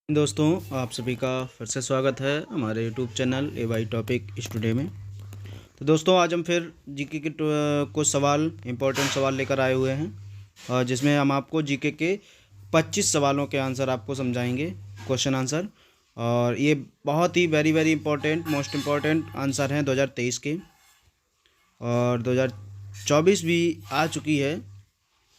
दोस्तों, आप सभी का फिर से स्वागत है हमारे यूट्यूब चैनल एवाई टॉपिक स्टूडियो में। तो दोस्तों, आज हम फिर जीके के कुछ सवाल इंपॉर्टेंट सवाल लेकर आए हुए हैं, और जिसमें हम आपको जीके के 25 सवालों के आंसर आपको समझाएंगे, क्वेश्चन आंसर। और ये बहुत ही very very important, most important answer हैं 2023 के, और 2024 भी आ चुकी है।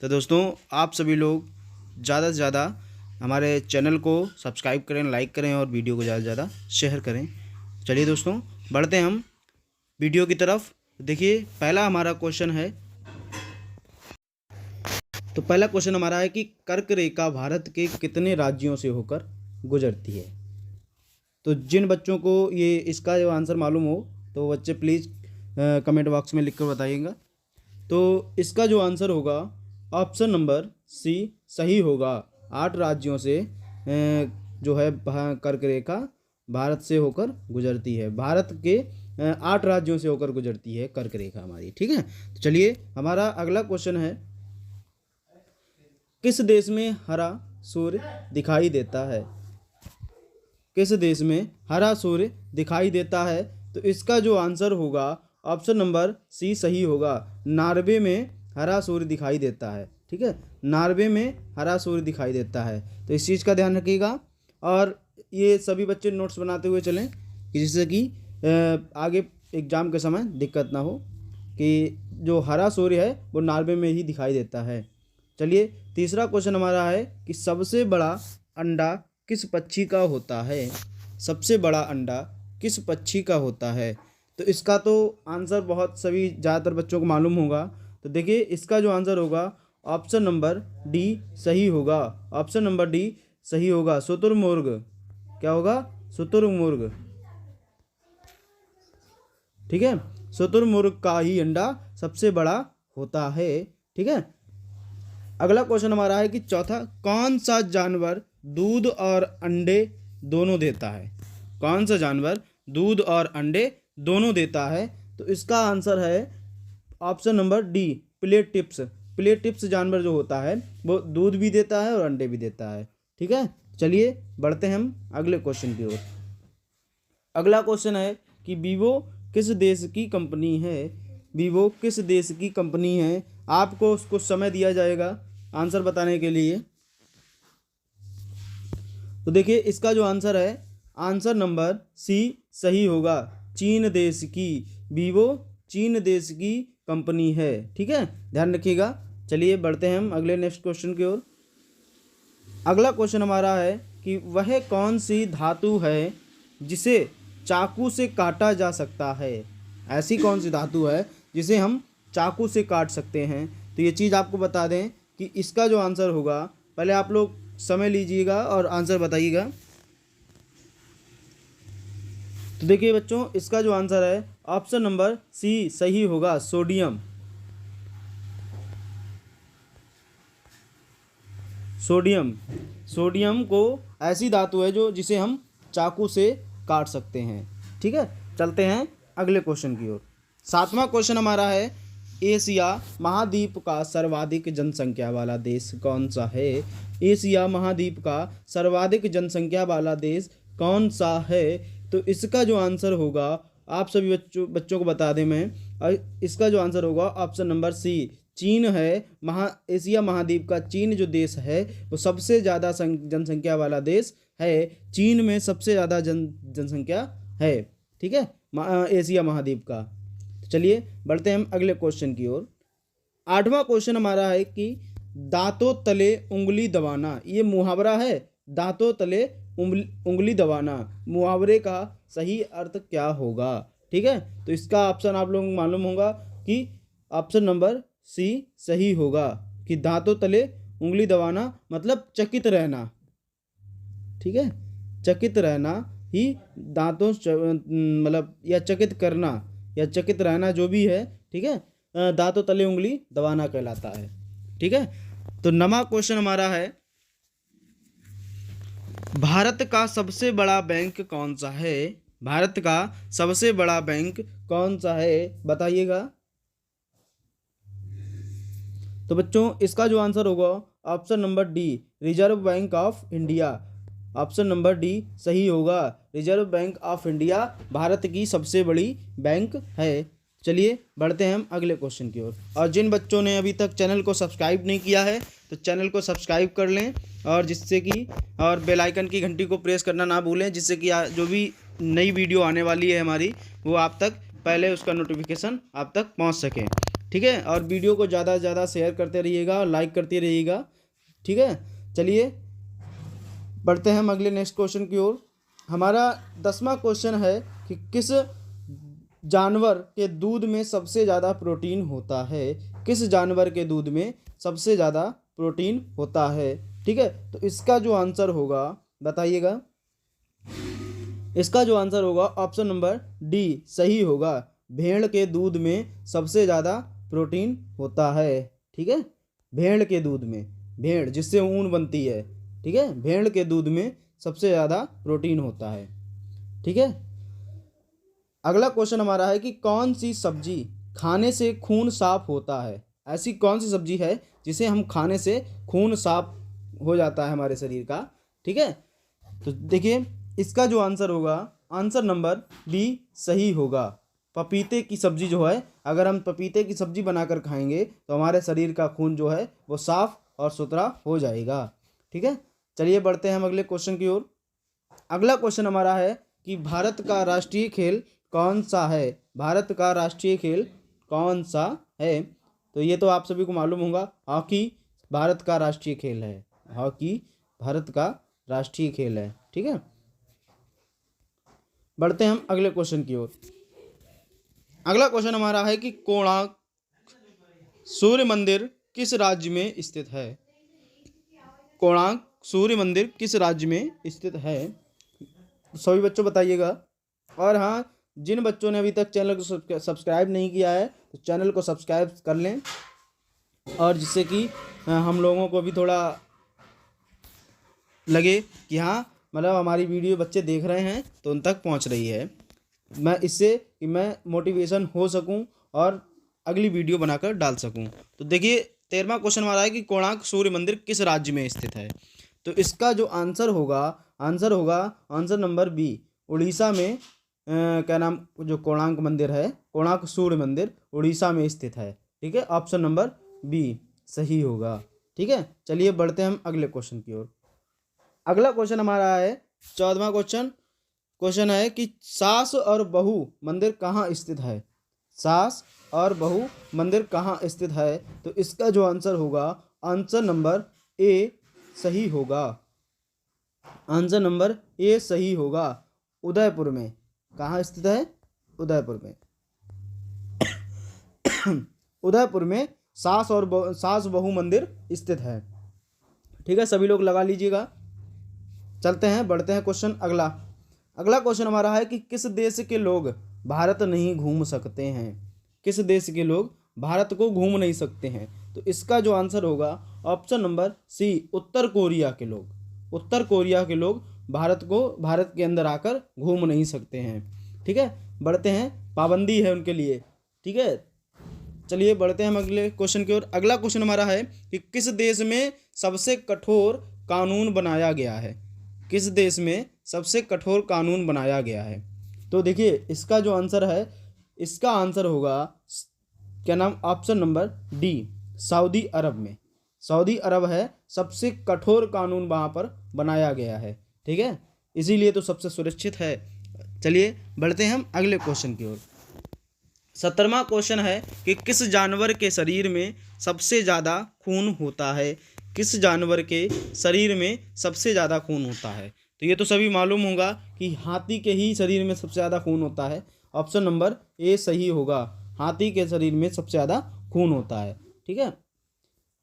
तो दोस्तों, आप सभी लोग ज़्यादा से ज़्यादा हमारे चैनल को सब्सक्राइब करें, लाइक करें और वीडियो को ज़्यादा से ज़्यादा शेयर करें। चलिए दोस्तों, बढ़ते हैं हम वीडियो की तरफ। देखिए, पहला हमारा क्वेश्चन है। तो पहला क्वेश्चन हमारा है कि कर्क रेखा भारत के कितने राज्यों से होकर गुजरती है। तो जिन बच्चों को ये इसका जो आंसर मालूम हो, तो बच्चे प्लीज़ कमेंट बॉक्स में लिख कर बताइएगा। तो इसका जो आंसर होगा, ऑप्शन नंबर सी सही होगा। 8 राज्यों से जो है कर्क रेखा भारत से होकर गुजरती है। भारत के 8 राज्यों से होकर गुजरती है कर्क रेखा हमारी। ठीक है, तो चलिए हमारा अगला क्वेश्चन है, किस देश में हरा सूर्य दिखाई देता है। किस देश में हरा सूर्य दिखाई देता है। तो इसका जो आंसर होगा, ऑप्शन नंबर सी सही होगा। नॉर्वे में हरा सूर्य दिखाई देता है। ठीक है, नॉर्वे में हरा सूर्य दिखाई देता है। तो इस चीज़ का ध्यान रखिएगा, और ये सभी बच्चे नोट्स बनाते हुए चलें, कि जिससे कि आगे एग्जाम के समय दिक्कत ना हो, कि जो हरा सूर्य है वो नॉर्वे में ही दिखाई देता है। चलिए, तीसरा क्वेश्चन हमारा है कि सबसे बड़ा अंडा किस पक्षी का होता है। सबसे बड़ा अंडा किस पक्षी का होता है। तो इसका तो आंसर बहुत सभी ज़्यादातर बच्चों को मालूम होगा। तो देखिए, इसका जो आंसर होगा, ऑप्शन नंबर डी सही होगा। ऑप्शन नंबर डी सही होगा, शुतुरमुर्ग। क्या होगा? शुतुरमुर्ग। ठीक है, शुतुरमुर्ग का ही अंडा सबसे बड़ा होता है। ठीक है, अगला क्वेश्चन हमारा है कि चौथा, कौन सा जानवर दूध और अंडे दोनों देता है। कौन सा जानवर दूध और अंडे दोनों देता है। तो इसका आंसर है ऑप्शन नंबर डी, प्लेटिप्स। प्लेटिप्स जानवर जो होता है वो दूध भी देता है और अंडे भी देता है। ठीक है, चलिए बढ़ते हैं हम अगले क्वेश्चन की ओर। अगला क्वेश्चन है कि वीवो किस देश की कंपनी है। वीवो किस देश की कंपनी है। आपको उसको समय दिया जाएगा आंसर बताने के लिए। तो देखिए, इसका जो आंसर है, आंसर नंबर सी सही होगा, चीन देश की। वीवो चीन देश की कंपनी है। ठीक है, ध्यान रखिएगा। चलिए बढ़ते हैं हम अगले नेक्स्ट क्वेश्चन की ओर। अगला क्वेश्चन हमारा है कि वह कौन सी धातु है जिसे चाकू से काटा जा सकता है। ऐसी कौन सी धातु है जिसे हम चाकू से काट सकते हैं। तो ये चीज़ आपको बता दें कि इसका जो आंसर होगा, पहले आप लोग समय लीजिएगा और आंसर बताइएगा। तो देखिए बच्चों, इसका जो आंसर है, ऑप्शन नंबर सी सही होगा, सोडियम। सोडियम सोडियम को ऐसी धातु है जो जिसे हम चाकू से काट सकते हैं। ठीक है, चलते हैं अगले क्वेश्चन की ओर। सातवां क्वेश्चन हमारा है, एशिया महाद्वीप का सर्वाधिक जनसंख्या वाला देश कौन सा है। एशिया महाद्वीप का सर्वाधिक जनसंख्या वाला देश कौन सा है। तो इसका जो आंसर होगा, आप सभी बच्चों को बता दें मैं, इसका जो आंसर होगा ऑप्शन नंबर सी, चीन है। एशिया महाद्वीप का चीन जो देश है वो सबसे ज़्यादा जनसंख्या वाला देश है। चीन में सबसे ज़्यादा जनसंख्या है। ठीक है, एशिया महाद्वीप का। चलिए बढ़ते हैं हम अगले क्वेश्चन की ओर। आठवां क्वेश्चन हमारा है कि दांतों तले उंगली दबाना, ये मुहावरा है। दांतों तले उंगली दबाना, मुहावरे का सही अर्थ क्या होगा। ठीक है, तो इसका ऑप्शन आप लोगों को मालूम होगा कि ऑप्शन नंबर सी सही होगा, कि दांतों तले उंगली दबाना मतलब चकित रहना। ठीक है, चकित रहना ही दांतों मतलब या चकित करना या चकित रहना जो भी है। ठीक है, दांतों तले उंगली दबाना कहलाता है। ठीक है, तो नवा क्वेश्चन हमारा है, भारत का सबसे बड़ा बैंक कौन सा है। भारत का सबसे बड़ा बैंक कौन सा है, बताइएगा। तो बच्चों, इसका जो आंसर होगा, option number D, reserve bank of India. Option number D सही होगा। Reserve bank of India Bharat की सबसे बड़ी बैंक है। चलिए बढ़ते हैं हम अगले क्वेश्चन की ओर। और जिन बच्चों ने अभी तक चैनल को सब्सक्राइब नहीं किया है तो चैनल को सब्सक्राइब कर लें, और जिससे कि और बेल आइकन की घंटी को प्रेस करना ना भूलें, जिससे कि जो भी नई वीडियो आने वाली है हमारी वो आप तक पहले उसका नोटिफिकेशन आप तक पहुंच सके। ठीक है, और वीडियो को ज़्यादा से ज़्यादा शेयर करते रहिएगा और लाइक करते रहिएगा। ठीक है, चलिए बढ़ते हैं हम अगले नेक्स्ट क्वेश्चन की ओर। हमारा 10वां क्वेश्चन है कि किस जानवर के दूध में सबसे ज़्यादा प्रोटीन होता है। किस जानवर के दूध में सबसे ज़्यादा प्रोटीन होता है। ठीक है, तो इसका जो आंसर होगा बताइएगा। इसका जो आंसर होगा ऑप्शन नंबर डी सही होगा। भेड़ के दूध में सबसे ज़्यादा प्रोटीन होता है। ठीक है, भेड़ के दूध में, भेड़ जिससे ऊन बनती है, ठीक है, भेड़ के दूध में सबसे ज़्यादा प्रोटीन होता है। ठीक है, अगला क्वेश्चन हमारा है कि कौन सी सब्जी खाने से खून साफ होता है। ऐसी कौन सी सब्जी है जिसे हम खाने से खून साफ हो जाता है हमारे शरीर का। ठीक है, तो देखिए इसका जो आंसर होगा आंसर नंबर बी सही होगा। पपीते की सब्जी जो है, अगर हम पपीते की सब्जी बनाकर खाएंगे तो हमारे शरीर का खून जो है वो साफ और सुथरा हो जाएगा। ठीक है, चलिए बढ़ते हैं हम अगले क्वेश्चन की ओर। अगला क्वेश्चन हमारा है कि भारत का राष्ट्रीय खेल कौन सा है। भारत का राष्ट्रीय खेल कौन सा है। तो ये तो आप सभी को मालूम होगा, हॉकी भारत का राष्ट्रीय खेल है। हॉकी भारत का राष्ट्रीय खेल है। ठीक है, बढ़ते हैं हम अगले क्वेश्चन की ओर। अगला क्वेश्चन हमारा है कि कोणार्क सूर्य मंदिर किस राज्य में स्थित है। कोणार्क सूर्य मंदिर किस राज्य में स्थित है, सभी बच्चों बताइएगा। और हाँ, जिन बच्चों ने अभी तक चैनल को सब्सक्राइब नहीं किया है तो चैनल को सब्सक्राइब कर लें, और जिससे कि हम लोगों को भी थोड़ा लगे कि हाँ मतलब हमारी वीडियो बच्चे देख रहे हैं तो उन तक पहुंच रही है। मैं इससे कि मैं मोटिवेशन हो सकूं और अगली वीडियो बनाकर डाल सकूं। तो देखिए 13वां क्वेश्चन हमारा है कि कोणार्क सूर्य मंदिर किस राज्य में स्थित है। तो इसका जो आंसर होगा आंसर नंबर बी, उड़ीसा में क्या नाम जो कोणार्क मंदिर है, कोणार्क सूर्य मंदिर उड़ीसा में स्थित है। ठीक है, ऑप्शन नंबर बी सही होगा। ठीक है, चलिए बढ़ते हैं हम अगले क्वेश्चन की ओर। अगला क्वेश्चन हमारा है 14वां क्वेश्चन है कि सास और बहू मंदिर कहाँ स्थित है। सास और बहू मंदिर कहाँ स्थित है। तो इसका जो आंसर होगा आंसर नंबर ए सही होगा। आंसर नंबर ए सही होगा। उदयपुर में। कहाँ स्थित है, उदयपुर में। उदयपुर में सास बहू मंदिर स्थित है। ठीक है, सभी लोग लगा लीजिएगा। चलते हैं, बढ़ते हैं क्वेश्चन अगला क्वेश्चन हमारा है कि किस देश के लोग भारत नहीं घूम सकते हैं। किस देश के लोग भारत को घूम नहीं सकते हैं। तो इसका जो आंसर होगा ऑप्शन नंबर सी, उत्तर कोरिया के लोग। उत्तर कोरिया के लोग भारत के अंदर आकर घूम नहीं सकते हैं। ठीक है, बढ़ते हैं, पाबंदी है उनके लिए। ठीक है, चलिए बढ़ते हैं हम अगले क्वेश्चन की ओर। अगला क्वेश्चन हमारा है कि किस देश में सबसे कठोर कानून बनाया गया है। किस देश में सबसे कठोर कानून बनाया गया है। तो देखिए इसका जो आंसर है, इसका आंसर होगा क्या नाम, ऑप्शन नंबर डी, सऊदी अरब में। सऊदी अरब है सबसे कठोर कानून वहाँ पर बनाया गया है। ठीक है, इसीलिए तो सबसे सुरक्षित है। चलिए बढ़ते हैं हम अगले क्वेश्चन की ओर। 17वां क्वेश्चन है कि किस जानवर के शरीर में सबसे ज़्यादा खून होता है। किस जानवर के शरीर में सबसे ज़्यादा खून होता है। तो ये तो सभी मालूम होगा कि हाथी के ही शरीर में सबसे ज़्यादा खून होता है। ऑप्शन नंबर ए सही होगा, हाथी के शरीर में सबसे ज़्यादा खून होता है। ठीक है,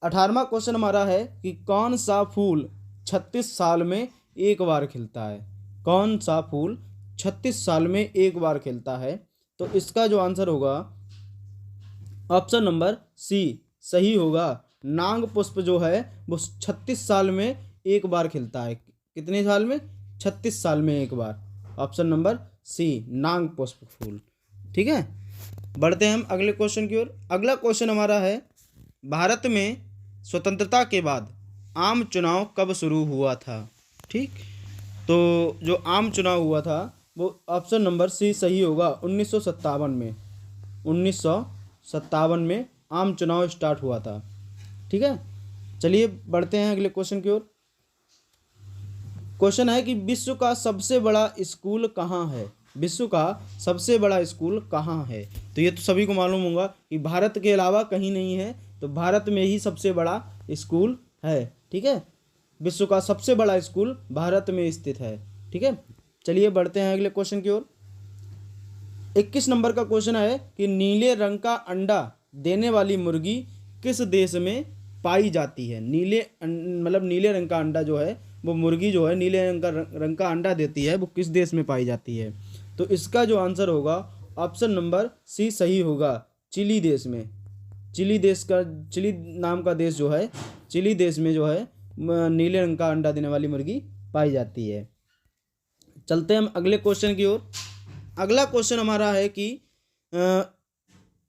18वां क्वेश्चन हमारा है कि कौन सा फूल 36 साल में एक बार खिलता है। कौन सा फूल 36 साल में एक बार खिलता है। तो इसका जो आंसर होगा ऑप्शन नंबर सी सही होगा। नाग पुष्प जो है वो 36 साल में एक बार खिलता है। कितने साल में, 36 साल में एक बार। ऑप्शन नंबर सी, नाग पुष्प फूल। ठीक है, बढ़ते हैं हम अगले क्वेश्चन की ओर। अगला क्वेश्चन हमारा है भारत में स्वतंत्रता के बाद आम चुनाव कब शुरू हुआ था। ठीक, तो जो आम चुनाव हुआ था वो ऑप्शन नंबर सी सही होगा। 1957 में, 1957 में आम चुनाव स्टार्ट हुआ था। ठीक है, चलिए बढ़ते हैं अगले क्वेश्चन की ओर। क्वेश्चन है कि विश्व का सबसे बड़ा स्कूल कहाँ है? विश्व का सबसे बड़ा स्कूल कहाँ है? तो ये तो सभी को मालूम होगा कि भारत के अलावा कहीं नहीं है, तो भारत में ही सबसे बड़ा स्कूल है। ठीक है, विश्व का सबसे बड़ा स्कूल भारत में स्थित है। ठीक है, चलिए बढ़ते हैं अगले क्वेश्चन की ओर। 21 नंबर का क्वेश्चन है कि नीले रंग का अंडा देने वाली मुर्गी किस देश में पाई जाती है? मतलब नीले रंग का अंडा जो है वो मुर्गी जो है नीले रंग का अंडा देती है, वो किस देश में पाई जाती है? तो इसका जो आंसर होगा ऑप्शन नंबर सी सही होगा, चिली देश में। चिली नाम का देश जो है, चिली देश में जो है नीले रंग का अंडा देने वाली मुर्गी पाई जाती है। चलते हैं हम अगले क्वेश्चन की ओर। अगला क्वेश्चन हमारा है कि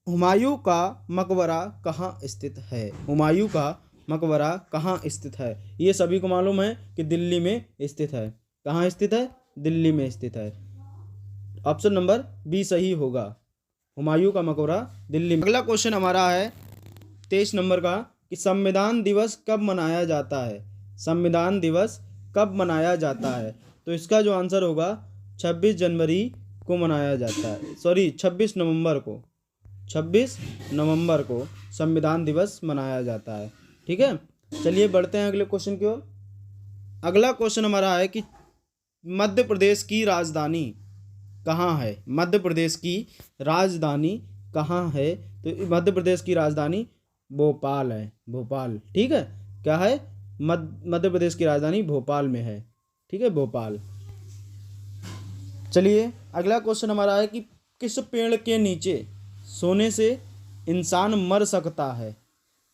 हुमायूं का मकबरा कहाँ स्थित है? हुमायूं का मकबरा कहाँ स्थित है? ये सभी को मालूम है कि दिल्ली में स्थित है। कहाँ स्थित है? दिल्ली में स्थित है। ऑप्शन नंबर बी सही होगा, हुमायूं का मकबरा दिल्ली में। अगला क्वेश्चन हमारा है 23 नंबर का कि संविधान दिवस कब मनाया जाता है? संविधान दिवस कब मनाया जाता है? तो इसका जो आंसर होगा 26 जनवरी को मनाया जाता है, सॉरी 26 नवंबर को। 26 नवंबर को संविधान दिवस मनाया जाता है। ठीक है, चलिए बढ़ते हैं अगले क्वेश्चन की ओर। अगला क्वेश्चन हमारा है कि मध्य प्रदेश की राजधानी कहाँ है? मध्य प्रदेश की राजधानी कहाँ है? तो मध्य प्रदेश की राजधानी भोपाल है, भोपाल। ठीक है, क्या है? मध्य प्रदेश की राजधानी भोपाल में है। ठीक है, भोपाल। चलिए अगला क्वेश्चन हमारा है कि किस पेड़ के नीचे सोने से इंसान मर सकता है?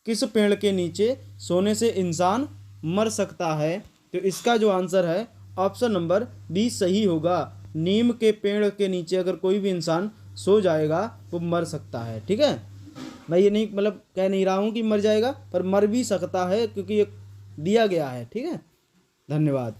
किस पेड़ के नीचे सोने से इंसान मर सकता है? तो इसका जो आंसर है ऑप्शन नंबर बी सही होगा, नीम के पेड़ के नीचे अगर कोई भी इंसान सो जाएगा वो मर सकता है। ठीक है, मैं ये नहीं मतलब कह नहीं रहा हूँ कि मर जाएगा, पर मर भी सकता है क्योंकि ये दिया गया है। ठीक है, धन्यवाद।